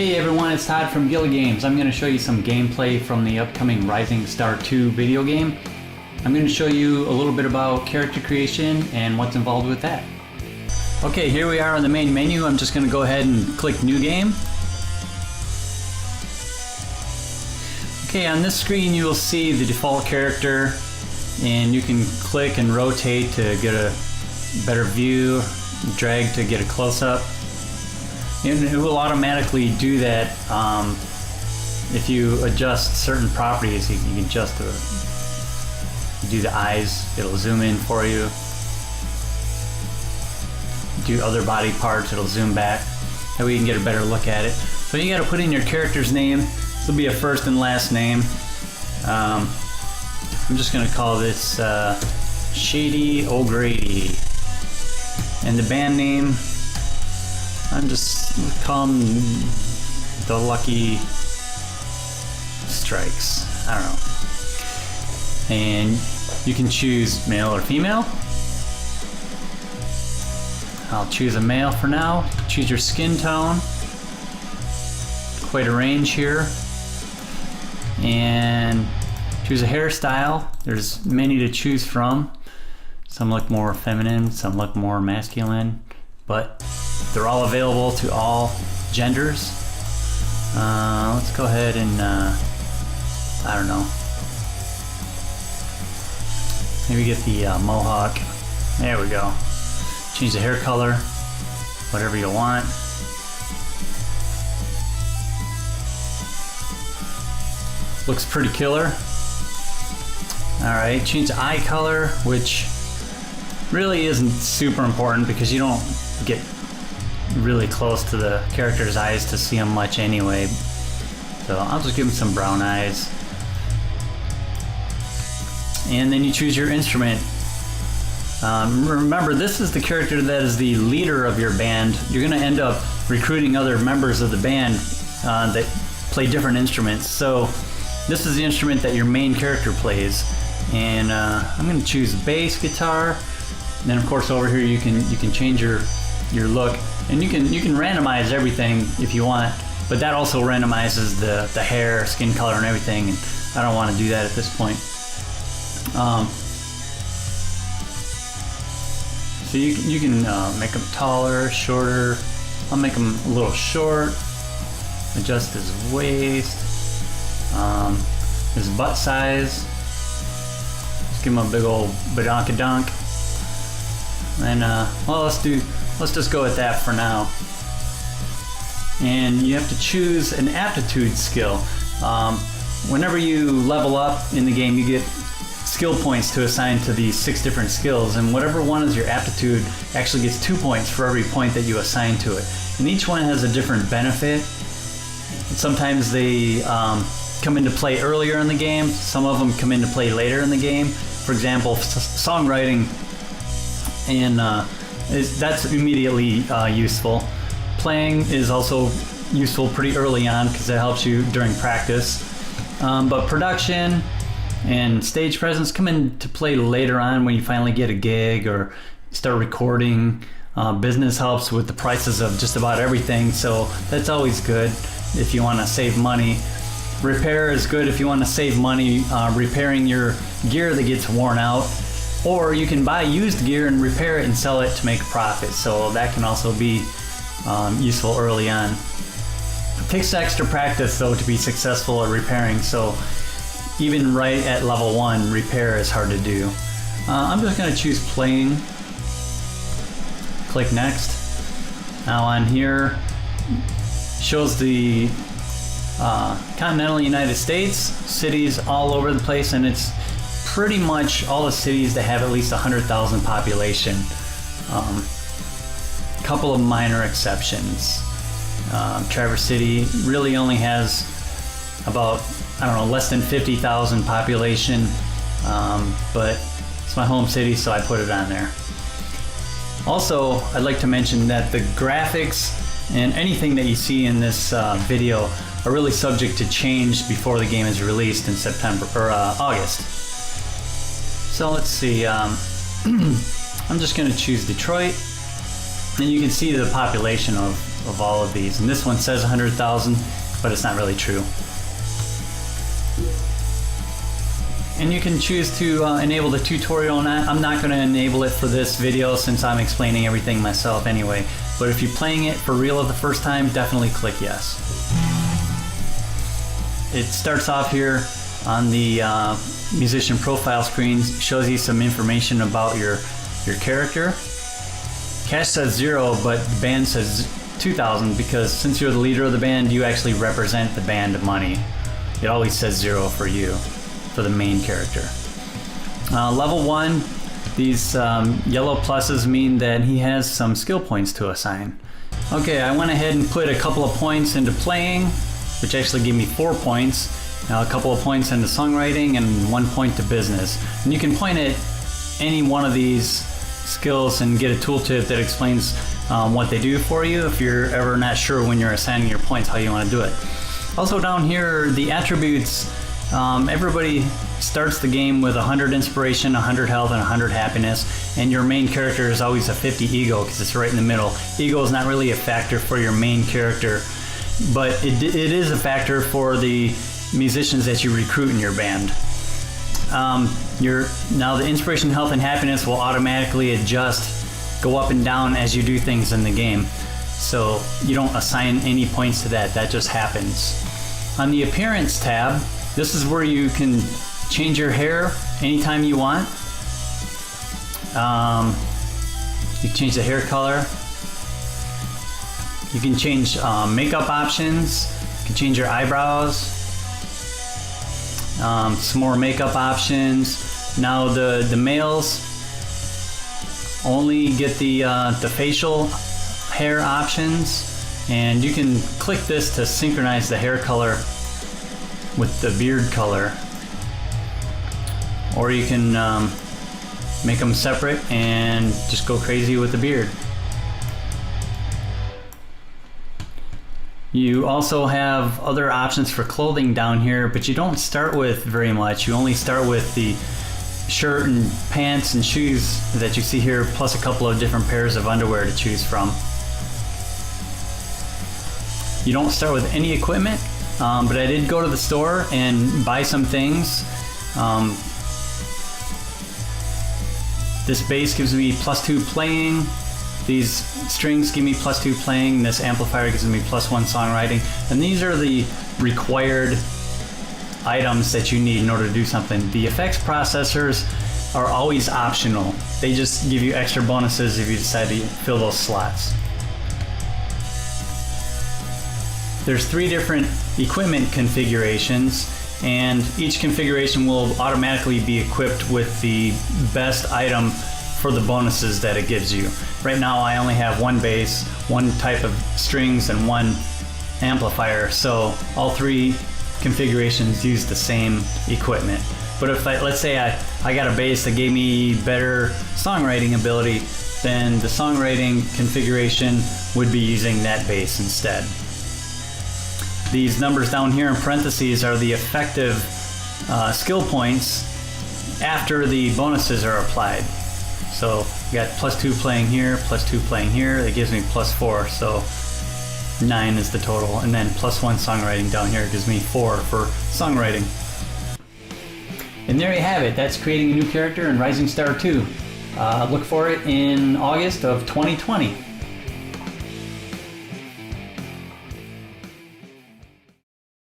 Hey everyone, it's Todd from Gillissie Games. I'm going to show you some gameplay from the upcoming Rising Star 2 video game. I'm going to show you a little bit about character creation and what's involved with that. Okay, here we are on the main menu. I'm just going to go ahead and click New Game. Okay, on this screen you will see the default character, and you can click and rotate to get a better view, drag to get a close-up. And it will automatically do that if you adjust certain properties. You can adjust do the eyes, it'll zoom in for you. Do other body parts, it'll zoom back. That way you can get a better look at it. So you got to put in your character's name. This will be a first and last name. I'm just going to call this Shady O'Grady. And the band name, I'm just calling the Lucky Strikes. I don't know. And you can choose male or female. I'll choose a male for now. Choose your skin tone. Quite a range here. And choose a hairstyle. There's many to choose from. Some look more feminine, some look more masculine, but they're all available to all genders. Let's go ahead and, I don't know, maybe get the mohawk. There we go. Change the hair color, whatever you want. Looks pretty killer. Alright, change the eye color, which really isn't super important because you don't get really close to the character's eyes to see them much anyway. So I'll just give him some brown eyes. And then you choose your instrument. Remember, this is the character that is the leader of your band. You're going to end up recruiting other members of the band that play different instruments. So this is the instrument that your main character plays. And I'm going to choose bass guitar. And then of course over here you can change your look, and you can randomize everything if you want, but that also randomizes the hair, skin color, and everything, and I don't want to do that at this point. So you can make them taller, shorter. I'll make him a little short. Adjust his waist, his butt size. Just give him a big old badonkadonk. And well, let's just go with that for now. And you have to choose an aptitude skill. Whenever you level up in the game, you get skill points to assign to these 6 different skills, and whatever one is your aptitude actually gets 2 points for every point that you assign to it. And each one has a different benefit. Sometimes they come into play earlier in the game. Some of them come into play later in the game. For example, songwriting, and that's immediately useful. Playing is also useful pretty early on because it helps you during practice. But production and stage presence come into play later on when you finally get a gig or start recording. Business helps with the prices of just about everything, so that's always good if you want to save money. Repair is good if you want to save money repairing your gear that gets worn out. Or you can buy used gear and repair it and sell it to make a profit. So that can also be useful early on. It takes extra practice though to be successful at repairing. So even right at level 1, repair is hard to do. I'm just going to choose playing. Click next. Now on here shows the continental United States, cities all over the place, and it's pretty much all the cities that have at least 100,000 population. Couple of minor exceptions. Traverse City really only has about, I don't know, less than 50,000 population, but it's my home city, so I put it on there. Also, I'd like to mention that the graphics and anything that you see in this video are really subject to change before the game is released in September or August. So let's see, I'm just going to choose Detroit. And you can see the population of all of these. And this one says 100,000, but it's not really true. And you can choose to enable the tutorial. And I'm not going to enable it for this video since I'm explaining everything myself anyway. But if you're playing it for real the first time, definitely click yes. It starts off here on the musician profile screen, shows you some information about your character. Cash says 0, but the band says 2,000 because since you're the leader of the band, you actually represent the band money. It always says 0 for you, for the main character. Level 1, these yellow pluses mean that he has some skill points to assign. Okay, I went ahead and put a couple of points into playing, which actually gave me 4 points. A couple of points into songwriting and 1 point to business. And you can point at any one of these skills and get a tooltip that explains what they do for you if you're ever not sure when you're assigning your points how you want to do it. Also down here, the attributes, everybody starts the game with 100 inspiration, 100 health, and 100 happiness, and your main character is always a 50 ego because it's right in the middle. Ego is not really a factor for your main character, but it is a factor for the musicians that you recruit in your band. Now the inspiration, health, and happiness will automatically adjust, go up and down as you do things in the game. So you don't assign any points to that, that just happens. On the appearance tab, this is where you can change your hair anytime you want. You can change the hair color. You can change makeup options. You can change your eyebrows. Some more makeup options. Now the males only get the facial hair options, and you can click this to synchronize the hair color with the beard color, or you can make them separate and just go crazy with the beard. You also have other options for clothing down here, but you don't start with very much. You only start with the shirt and pants and shoes that you see here, plus a couple of different pairs of underwear to choose from. You don't start with any equipment, but I did go to the store and buy some things. This bass gives me +2 playing. These strings give me +2 playing. This amplifier gives me +1 songwriting. And these are the required items that you need in order to do something. The effects processors are always optional. They just give you extra bonuses if you decide to fill those slots. There's 3 different equipment configurations, and each configuration will automatically be equipped with the best item for the bonuses that it gives you. Right now I only have 1 bass, 1 type of strings, and 1 amplifier, so all 3 configurations use the same equipment. But if let's say I got a bass that gave me better songwriting ability, then the songwriting configuration would be using that bass instead. These numbers down here in parentheses are the effective skill points after the bonuses are applied. So you got +2 playing here, +2 playing here, that gives me +4, so 9 is the total, and then +1 songwriting down here gives me 4 for songwriting. And there you have it, that's creating a new character in Rising Star 2. Look for it in August of 2020.